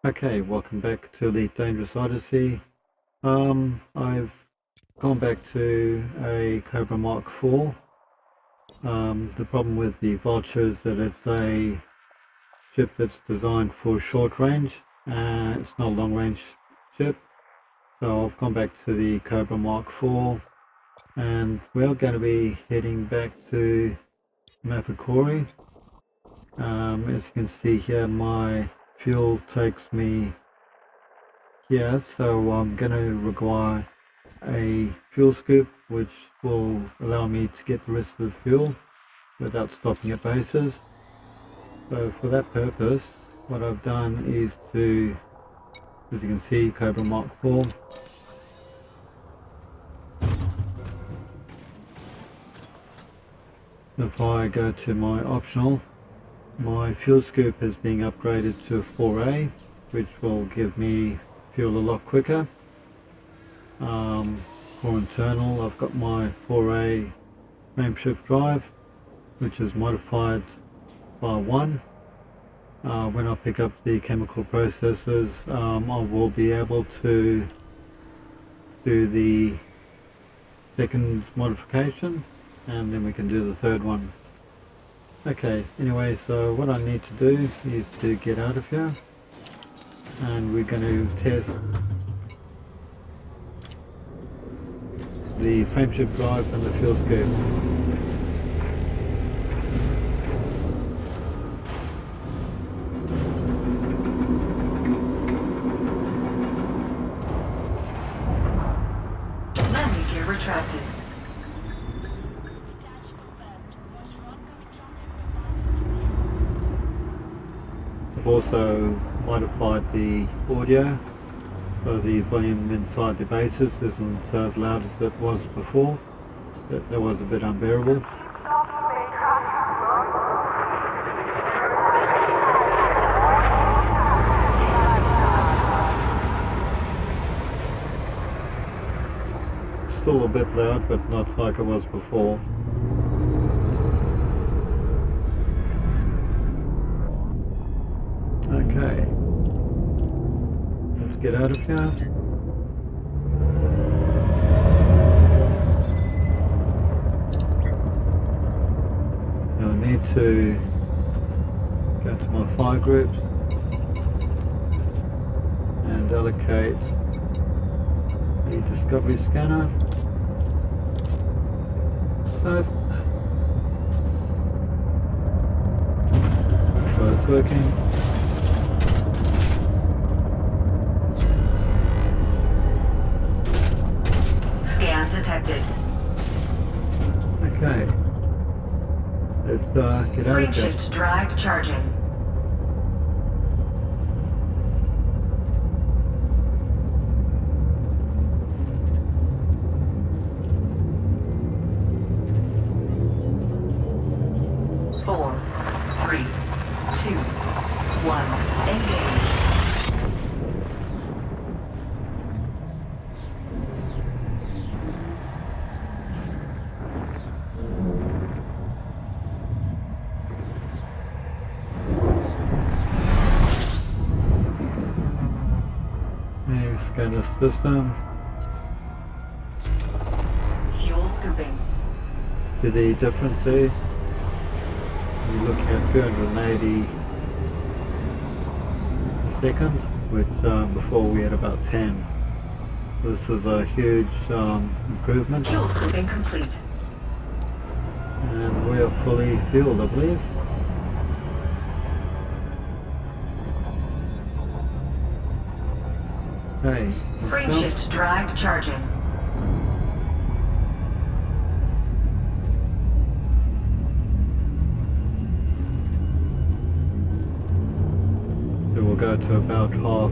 Okay, welcome back to the Dangerous Odyssey. I've gone back to a Cobra Mark IV. The problem with the Vulture is that it's a ship that's designed for short range. It's not a long range ship. So I've gone back to the Cobra Mark IV, and we're going to be heading back to Mapakori. As you can see here, my fuel takes me here, so I'm going to require a fuel scoop which will allow me to get the rest of the fuel without stopping at bases. So for that purpose, what I've done is to, as you can see, Cobra Mark IV. If I go to my optional, my fuel scoop is being upgraded to a 4A, which will give me fuel a lot quicker. For internal, I've got my 4A frameshift drive, which is modified by 1. When I pick up the chemical processes, I will be able to do the second modification, and then we can do the third one. Okay, anyway, so what I need to do is to get out of here, and we're going to test the frameshift drive and the fuel scoop. Landing gear retracted. I've also modified the audio, so the volume inside the bases isn't as loud as it was before. That was a bit unbearable. Still a bit loud, but not like it was before. Okay, let's get out of here. Now I need to go to my fire groups and allocate the discovery scanner. So, make sure it's working. Scan detected. Okay, let's get out of here. Frameshift drive charging. Four, three, two, one. Engage. Scan the system. Fuel scooping. See the difference there? You're looking at 280 a second, which before we had about 10. This is a huge improvement. Fuel scooping complete. And we are fully fueled, I believe. Okay. Frameshift drive charging. So we'll go to about half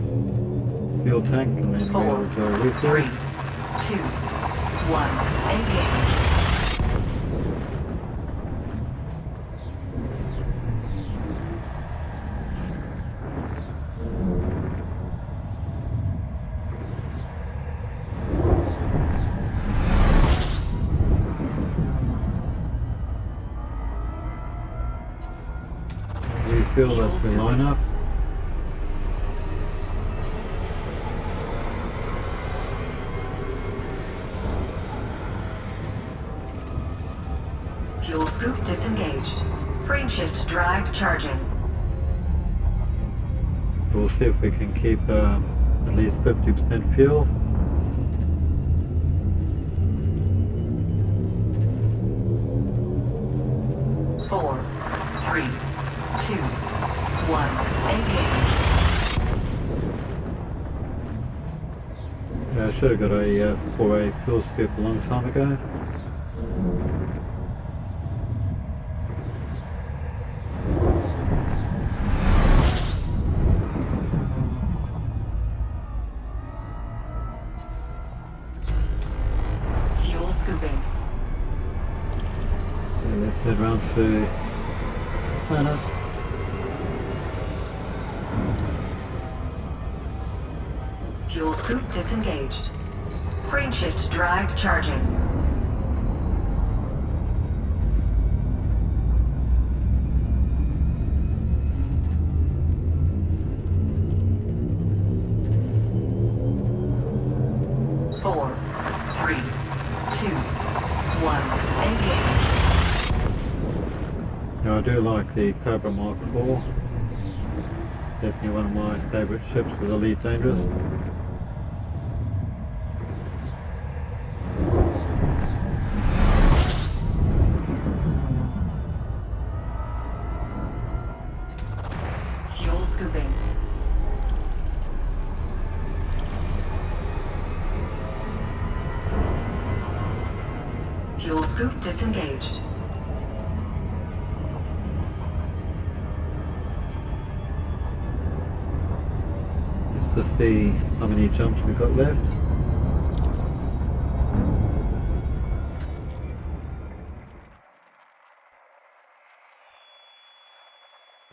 fuel tank and then Four, we'll do a refill. 3, 2, 1. Engage. Refill as we line up. scoop disengaged. Frameshift drive charging. We'll see if we can keep at least 50% fuel. Four, three, two, one. Engage. Yeah, I should have got a 4A fuel scoop a long time ago. Fuel scooping. Yeah, let's head round to planet. Fuel scoop disengaged. Frameshift drive charging. Four, three, two, one. Engage. Now I do like the Cobra Mark IV. Definitely one of my favourite ships with Elite Dangerous. Fuel scooping. Fuel scoop disengaged. Just to see how many jumps we've got left.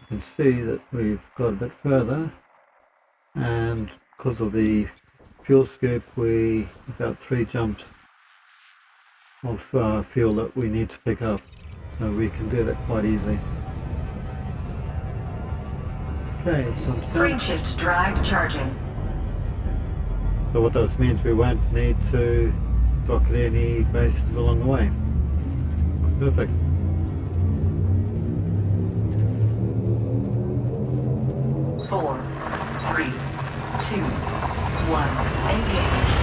You can see that we've got a bit further, and because of the fuel scoop, we about 3 jumps of fuel that we need to pick up, so we can do that quite easily. Okay, so Frameshift drive charging. So what this means, we won't need to dock at any bases along the way. Perfect. Four, three, two, one. Engage.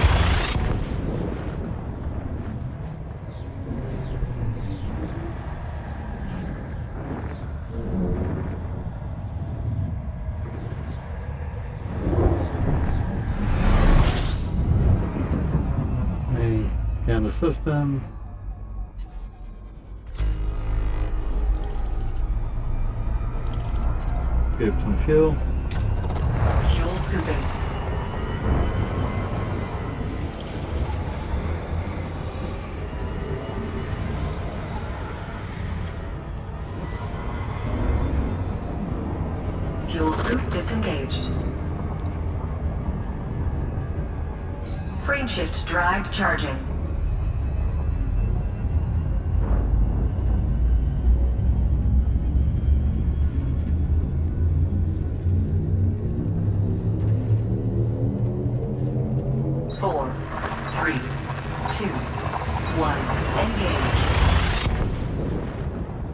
Okay, scan the system. Give some fuel. Fuel scooping. Fuel scoop disengaged. Frameshift drive charging. Four, three, two, one. Engage.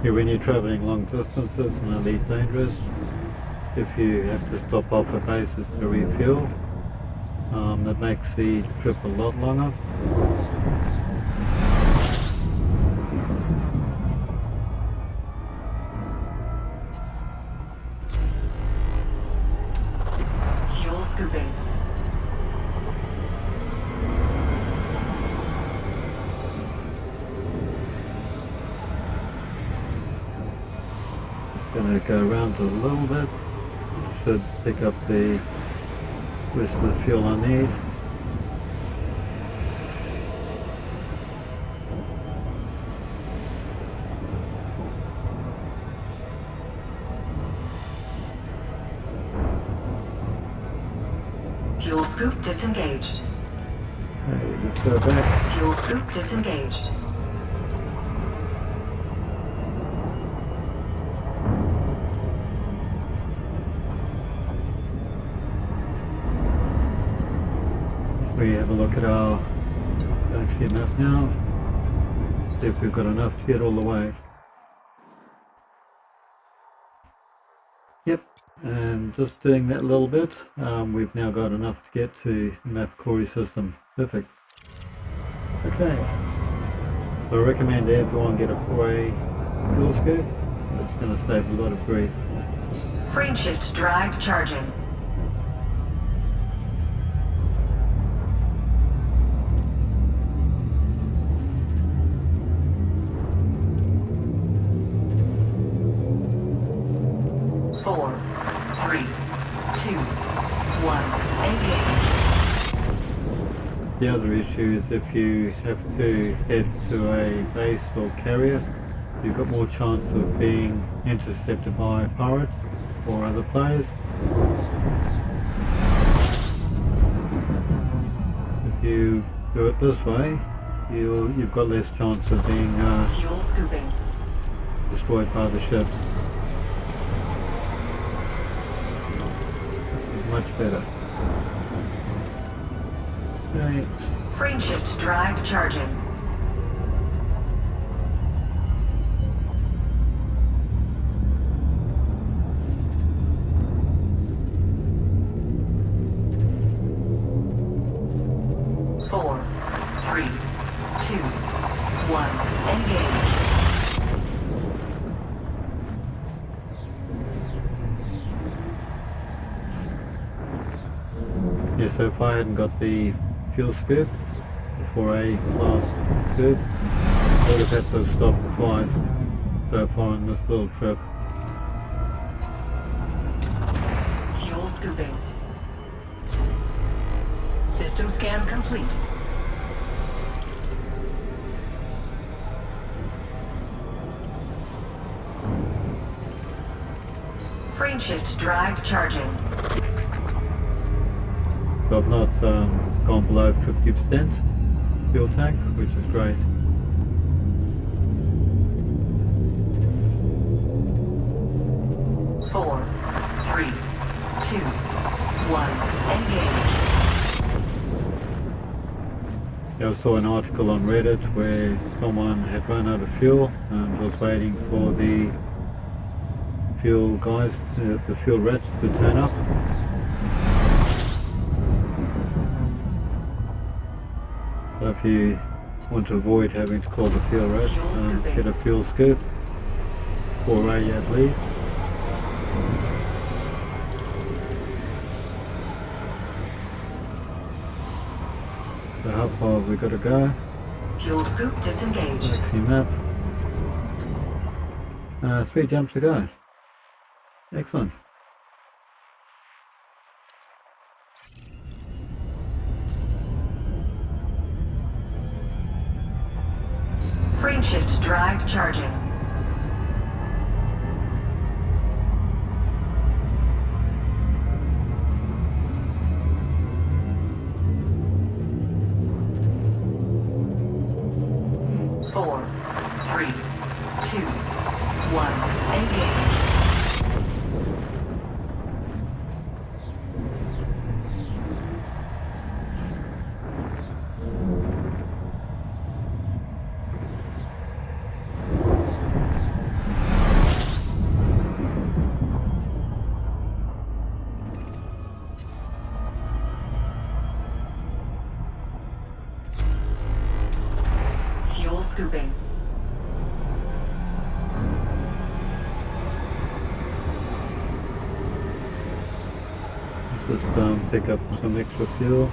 Yeah, when you're traveling long distances in Elite Dangerous, if you have to stop off at bases to refuel, that makes the trip a lot longer. Fuel scooping. Just going to go around a little bit. Should pick up the rest of the fuel I need. Fuel scoop disengaged. Okay, let's go back. Fuel scoop disengaged. We have a look at our galaxy map now. See if we've got enough to get all the way. And just doing that little bit, we've now got enough to get to map Corey system. Perfect. Okay. So I recommend everyone get a 4A fuel scoop. It's going to save a lot of grief. Frameshift drive charging. Four, three, two, one, engage. The other issue is if you have to head to a base or carrier, you've got more chance of being intercepted by pirates or other players. If you do it this way, you've got less chance of being Fuel scooping. destroyed by the ship. This is much better. Okay. Frameshift drive charging. Four, three, two, one, engage. Yeah, so if I hadn't got the fuel scoop, the 4A class scoop, I would have had to stop twice so far on this little trip. Fuel scooping. System scan complete. Frameshift drive charging. So I've not gone below 50% fuel tank, which is great. Four, three, two, one, engage. Yeah, I saw an article on Reddit where someone had run out of fuel and was waiting for the fuel guys, the fuel rats to turn up. So if you want to avoid having to call the fuel rats, get a fuel scoop, 4A at least. So how far have we got to go? Fuel scoop disengaged. Galaxy map. 3 jumps to go. Excellent. Frameshift drive charging. Four, three, two, one, engage. Fuel scooping. Let's just pick up some extra fuel.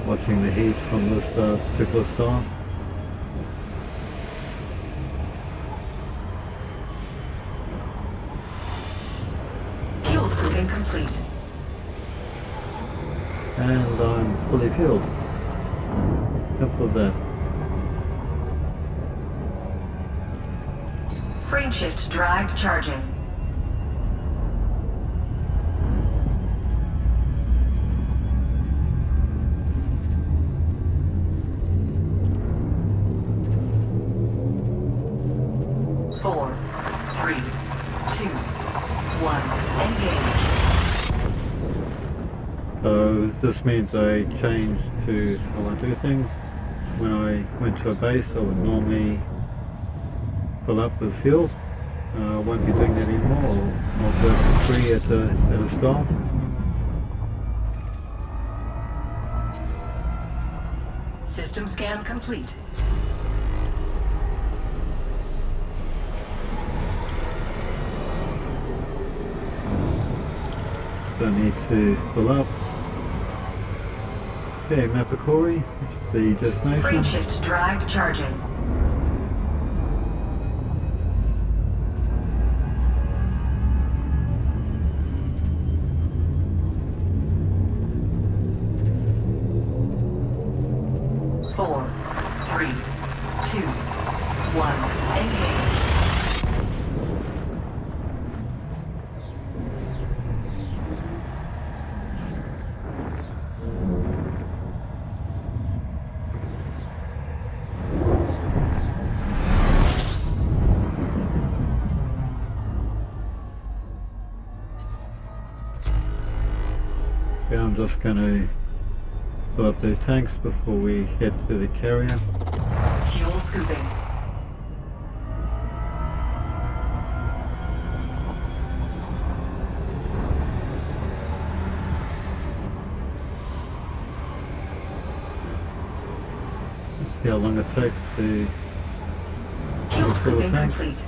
Watching the heat from this particular star. Fuel scooping complete. And I'm fully fueled. Simple as that. Frameshift drive charging. Four, three, two, one, engage. So this means I change to how I do things. when I went to a base, I would normally fill up with fuel. I won't be doing that anymore. I'll do it for free at a stop. System scan complete. Don't need to fill up. Okay, Mapakori, the destination. Frameshift drive charging. Four, three, two, one, engage. Okay, I'm just going to fill up the tanks before we head to the carrier. Fuel scooping. Let's see how long it takes to Fuel fill the scooping tanks. complete.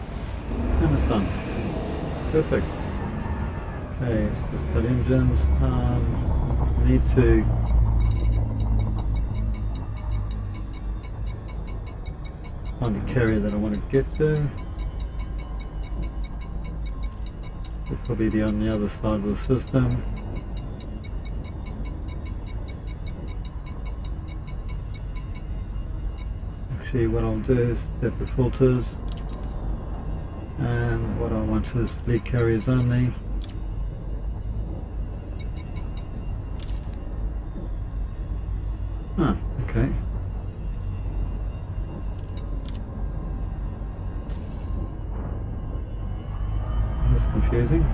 And it's done. Perfect. Okay, let's just cut engines. Need to find the carrier that I want to get to. It'll probably be on the other side of the system. Actually, what I'll do is set the filters, and what I want is fleet carriers only. Ah, okay. That's confusing.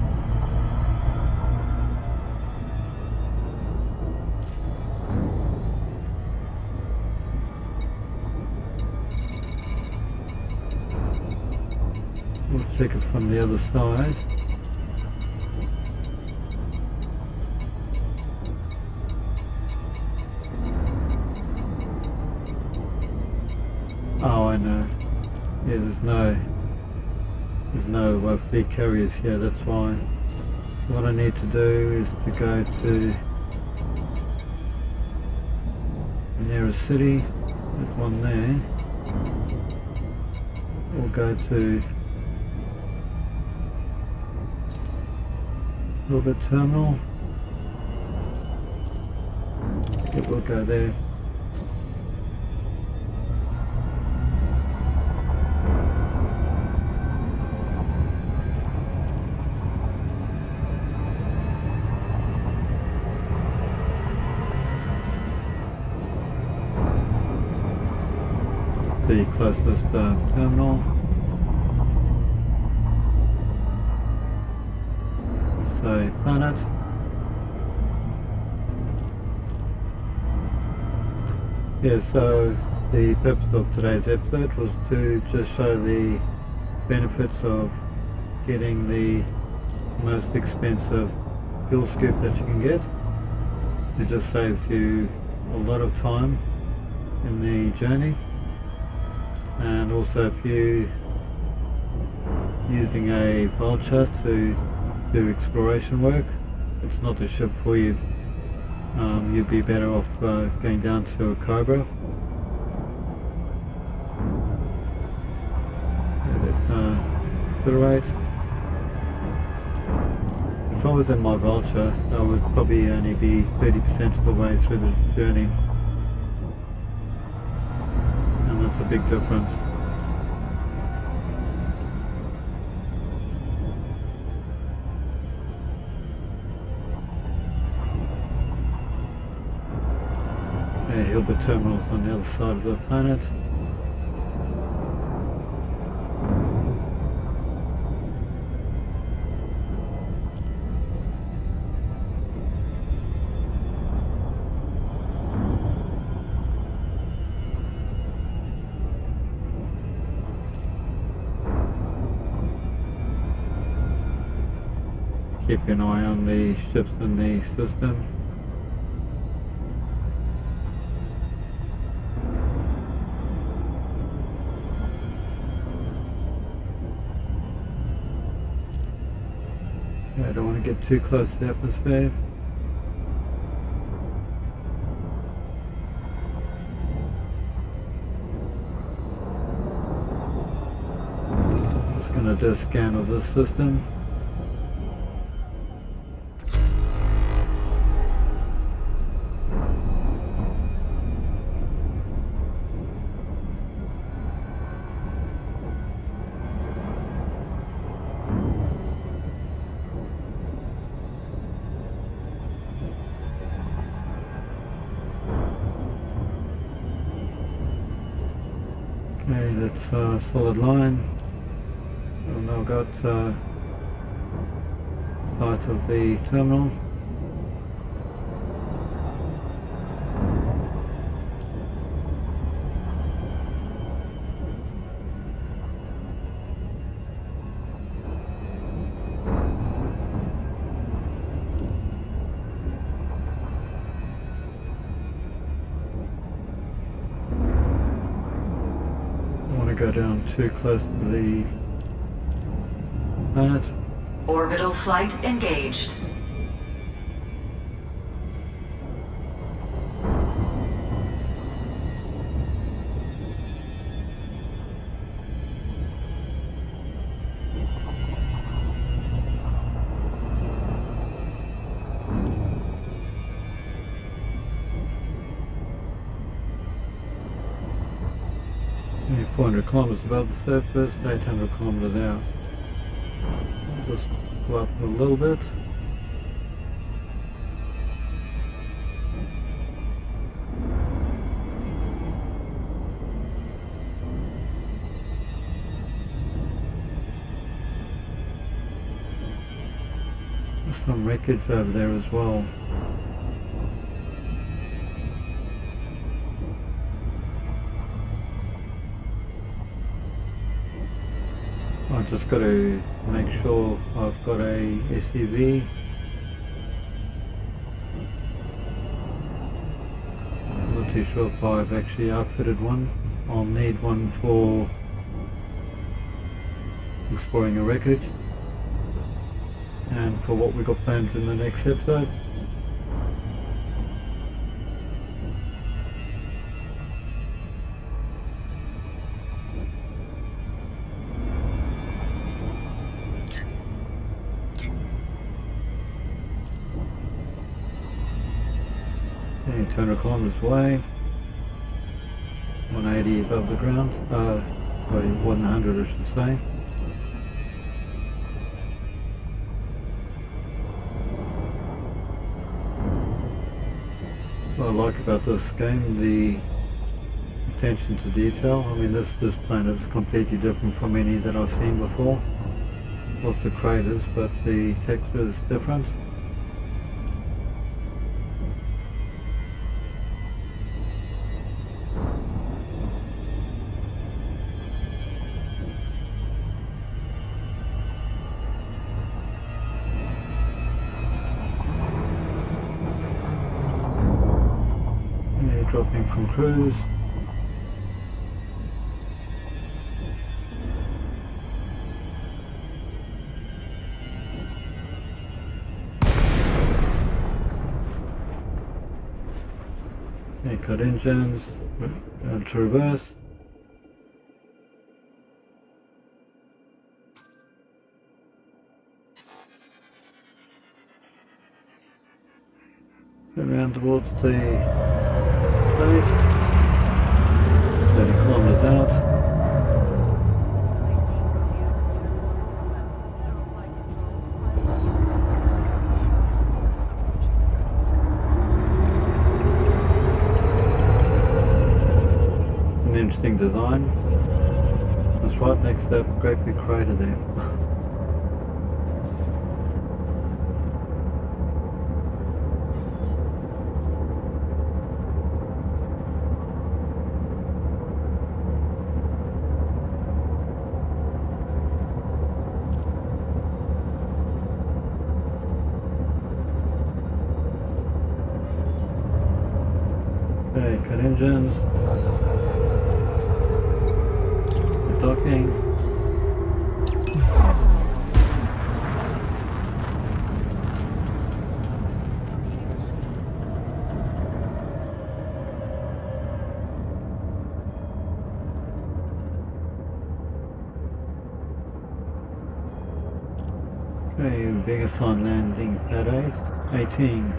We'll check it from the other side. Oh, I know. Yeah, there's no fleet carriers here, that's why. What I need to do is to go to the nearest city. There's one there. We'll go to Orbit Terminal. It will go there. The closest terminal. So planet. Yeah, so the purpose of today's episode was to just show the benefits of getting the most expensive fuel scoop that you can get. It just saves you a lot of time in the journey. And also if you using a vulture to do exploration work, it's not the ship for you. You'd be better off going down to a Cobra. Let's accelerate. If I was in my vulture, I would probably only be 30% of the way through the journey. And that's a big difference. Okay, Hilbert Terminal's on the other side of the planet. keep an eye on the ships in the system. I don't want to get too close to the atmosphere. Just going to do a scan of this system. Okay, that's a solid line. We've now got sight of the terminal. Go down too close to the planet. Orbital flight engaged. Okay, 400 kilometers above the surface, 800 kilometers out. I'll just go up a little bit. There's some wreckage over there as well. I've just got to make sure I've got a SUV. I'm not too sure if I've actually outfitted one. I'll need one for exploring the wreckage and for what we've got planned in the next episode. Okay, 200 kilometers away, 180 above the ground, sorry, 100 I should say. What I like about this game, the attention to detail. I mean, this planet is completely different from any that I've seen before. Lots of craters, but the texture is different. Dropping from cruise. Okay, cut engines, to reverse. Around towards the base, 30 kilometers out. An interesting design. That's right next to that great big crater there. engines. The docking. Okay, being assigned landing pad 18.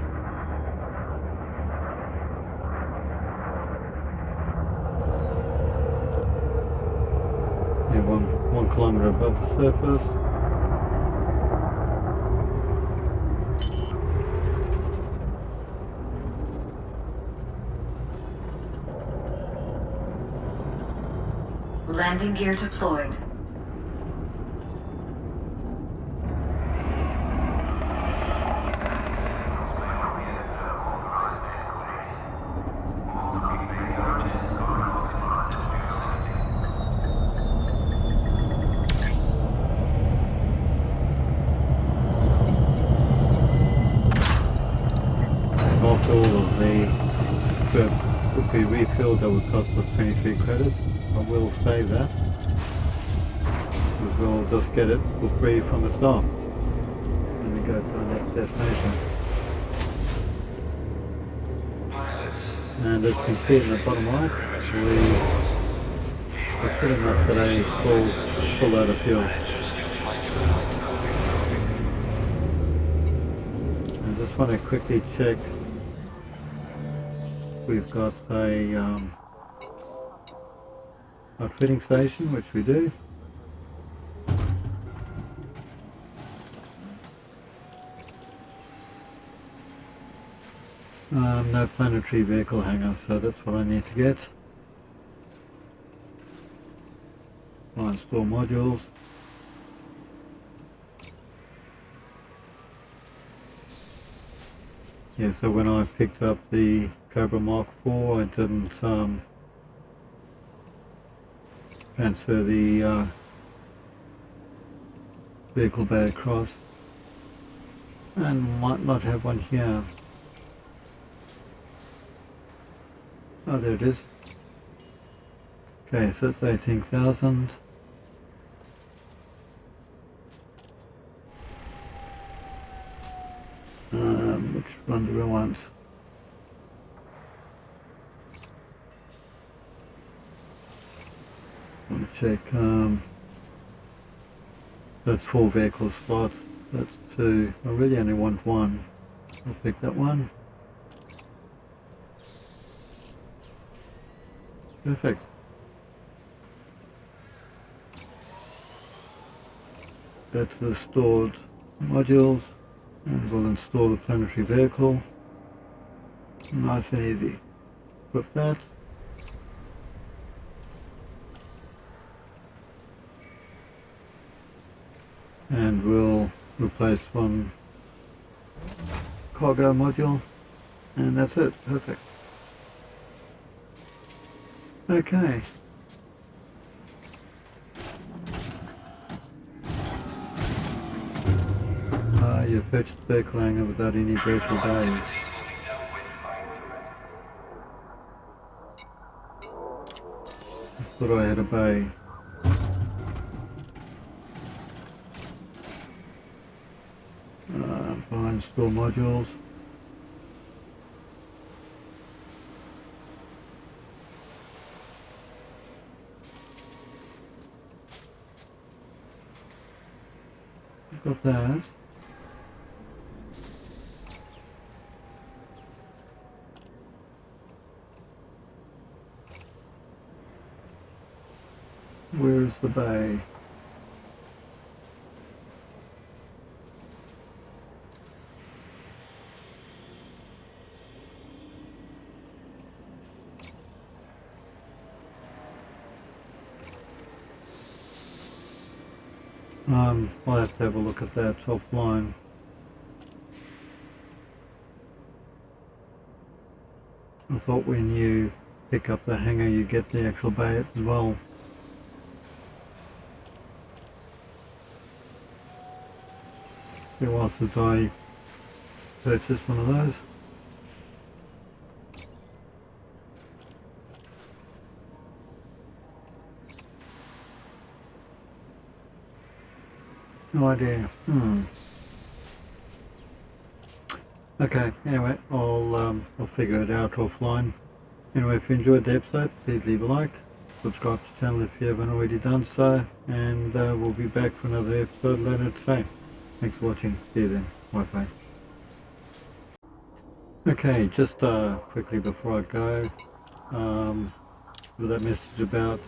Yeah, 1 kilometer above the surface. Landing gear deployed. After all of the trip would be refilled, that would cost us 23 credits. I will save that, because we'll just get it for free from the staff and then go to our next destination. And as you can see in the bottom right, we're pretty much got a full load of fuel. I just want to quickly check. We've got a outfitting station, which we do. No planetary vehicle hangar, so that's what I need to get. I'll install modules. Yeah, so when I picked up the Cobra Mark IV, I didn't transfer the vehicle bay across, and might not have one here. Oh, there it is. Okay, so it's 18,000. Which one do we want? I want to check. That's 4 vehicle slots. That's 2. I really only want 1. I'll pick that one. Perfect. Go to the stored modules and we'll install the planetary vehicle. Nice and easy. Equip that. And we'll replace 1 cargo module, and that's it. Perfect. Okay. You've purchased the vehicle hangar without any vehicle days. I thought I had a bay. Buy and store modules. Got that. Where's the bay? I'll have to have a look at that offline. I thought when you pick up the hangar you get the actual bay as well. It's been a while since I purchased one of those. No idea. Okay, anyway, I'll figure it out offline. Anyway, if you enjoyed the episode, please leave a like, subscribe to the channel if you haven't already done so, and we'll be back for another episode later today. Thanks for watching. See you then. Bye. Okay, just quickly before I go, with that message about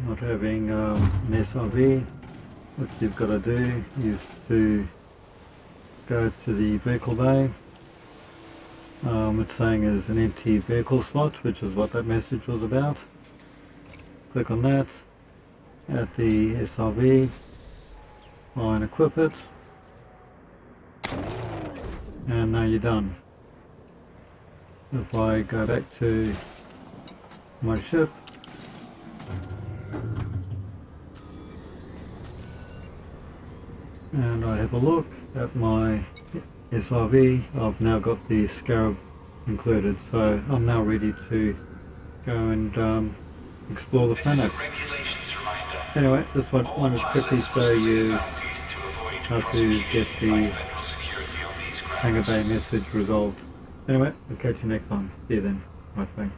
not having an SRV, what you've got to do is to go to the vehicle bay. It's saying there's an empty vehicle slot, which is what that message was about. Click on that, add the SRV, and equip it, and now you're done. If I go back to my ship, and I have a look at my SRV, I've now got the Scarab included, so I'm now ready to go and explore the planet. Anyway, just wanted to quickly show you how to get the Hangar Bay message resolved. Anyway, I'll catch you next time. See you then. Bye.